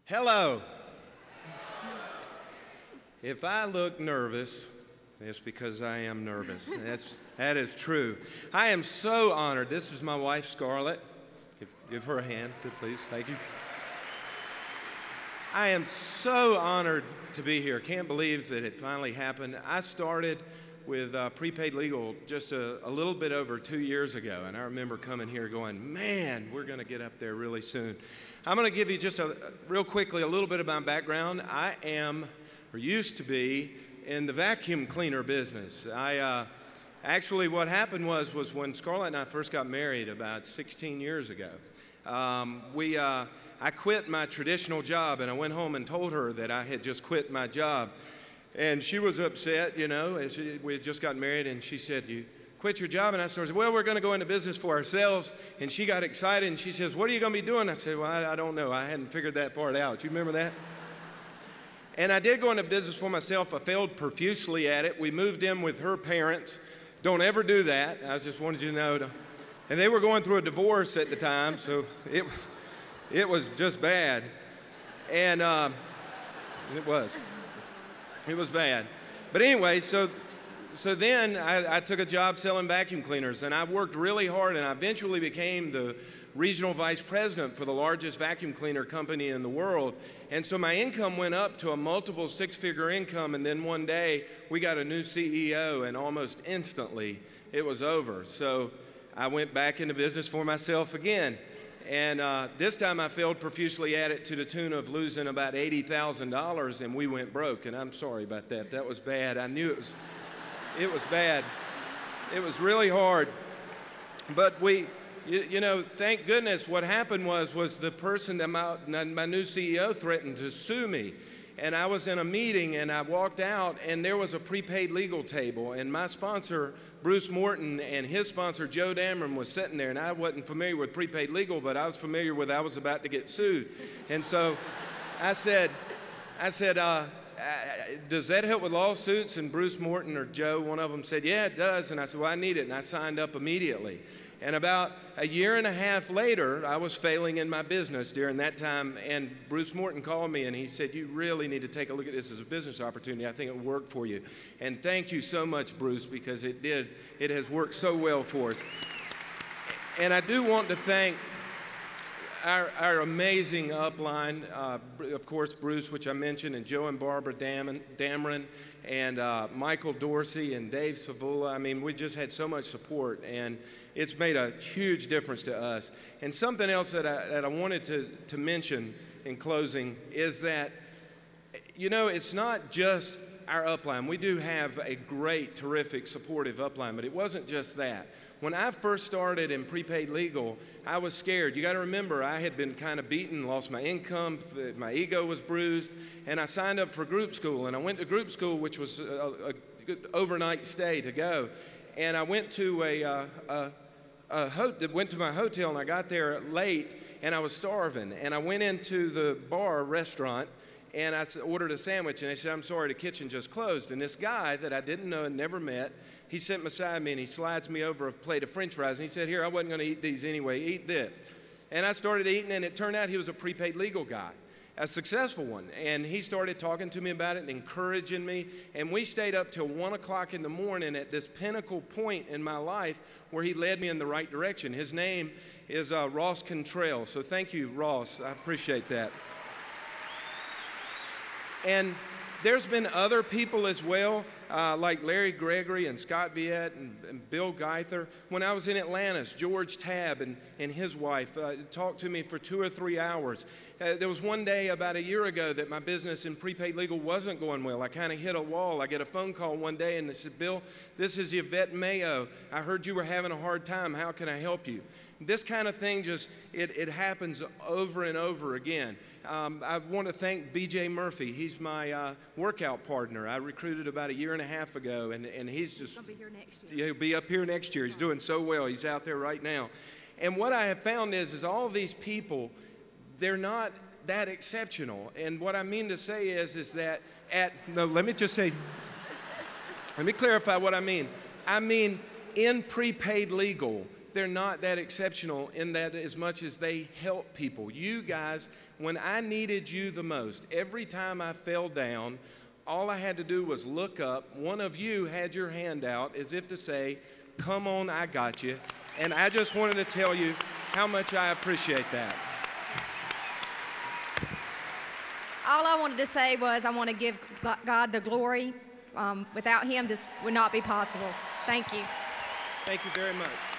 Hello. If I look nervous, it's because I am nervous. That is true. I am so honored. This is my wife, Scarlet. Give her a hand, please. Thank you. I am so honored to be here. Can't believe that it finally happened. I started with prepaid legal just a little bit over 2 years ago, and I remember coming here going, man, we're going to get up there really soon. I'm going to give you just real quickly a little bit of my background. I am, or used to be, in the vacuum cleaner business. Actually what happened was when Scarlet and I first got married about 16 years ago, I quit my traditional job, and I went home and told her that I had just quit my job. And she was upset, you know, as we had just gotten married, and she said, "You quit your job?" And I started, "Well, we're going to go into business for ourselves." And she got excited, and she says, "What are you going to be doing?" I said, "Well, I don't know. I hadn't figured that part out." You remember that? And I did go into business for myself. I failed profusely at it. We moved in with her parents. Don't ever do that. I just wanted you to know. And they were going through a divorce at the time, so it was just bad. And it was bad. But anyway, so then I took a job selling vacuum cleaners, and I worked really hard, and I eventually became the regional vice president for the largest vacuum cleaner company in the world. And so my income went up to a multiple six-figure income, and then one day we got a new CEO, and almost instantly it was over. So I went back into business for myself again. And this time I failed profusely at it to the tune of losing about $80,000, and we went broke. And I'm sorry about that. That was bad. I knew it was bad. It was really hard. But you know, thank goodness what happened was the person that my new CEO threatened to sue me. And I was in a meeting, and I walked out, and there was a prepaid legal table, and my sponsor, Bruce Morton, and his sponsor, Joe Dameron, was sitting there, and I wasn't familiar with prepaid legal, but I was familiar with I was about to get sued. And so I said, does that help with lawsuits? And Bruce Morton or Joe, one of them, said, yeah, it does. And I said, well, I need it, and I signed up immediately. And about a year and a half later, I was failing in my business during that time, and Bruce Morton called me, and he said, you really need to take a look at this as a business opportunity. I think it will work for you. And thank you so much, Bruce, because it did. It has worked so well for us. And I do want to thank our amazing upline, of course, Bruce, which I mentioned, and Joe and Barbara Dameron, and Michael Dorsey and Dave Stoval. I mean, we just had so much support, and it's made a huge difference to us. And something else that I wanted to mention in closing is that, you know, it's not just our upline. We do have a great, terrific, supportive upline, but it wasn't just that. When I first started in prepaid legal, I was scared. You got to remember, I had been kind of beaten, lost my income, my ego was bruised, and I signed up for group school. And I went to group school, which was a good overnight stay to go. And I went to went to my hotel, and I got there late, and I was starving. And I went into the restaurant, and I ordered a sandwich, and they said, I'm sorry, the kitchen just closed. And this guy that I didn't know and never met, he sat beside me, and he slides me over a plate of French fries, and he said, here, I wasn't going to eat these anyway, eat this. And I started eating, and it turned out he was a prepaid legal guy, a successful one. And he started talking to me about it and encouraging me, and we stayed up till 1 o'clock in the morning at this pinnacle point in my life where he led me in the right direction. His name is Ross Contrell, so thank you, Ross. I appreciate that. And there's been other people as well, like Larry Gregory and Scott Viette and Bill Geither. When I was in Atlantis, George Tabb and his wife talked to me for 2 or 3 hours. There was one day about a year ago that my business in prepaid legal wasn't going well. I kind of hit a wall. I get a phone call one day, and they said, Bill, this is Yvette Mayo. I heard you were having a hard time. How can I help you? This kind of thing just, it happens over and over again. I want to thank B.J. Murphy. He's my workout partner. I recruited about a year and a half ago, and he's just... He'll be here next year. He'll be up here next year. He's doing so well. He's out there right now. And what I have found is all these people, they're not that exceptional. And what I mean to say is that let me clarify what I mean. I mean, in prepaid legal, they're not that exceptional in that as much as they help people. You guys, when I needed you the most, every time I fell down, all I had to do was look up. One of you had your hand out as if to say, come on, I got you. And I just wanted to tell you how much I appreciate that. All I wanted to say was I want to give God the glory. Without him, this would not be possible. Thank you. Thank you very much.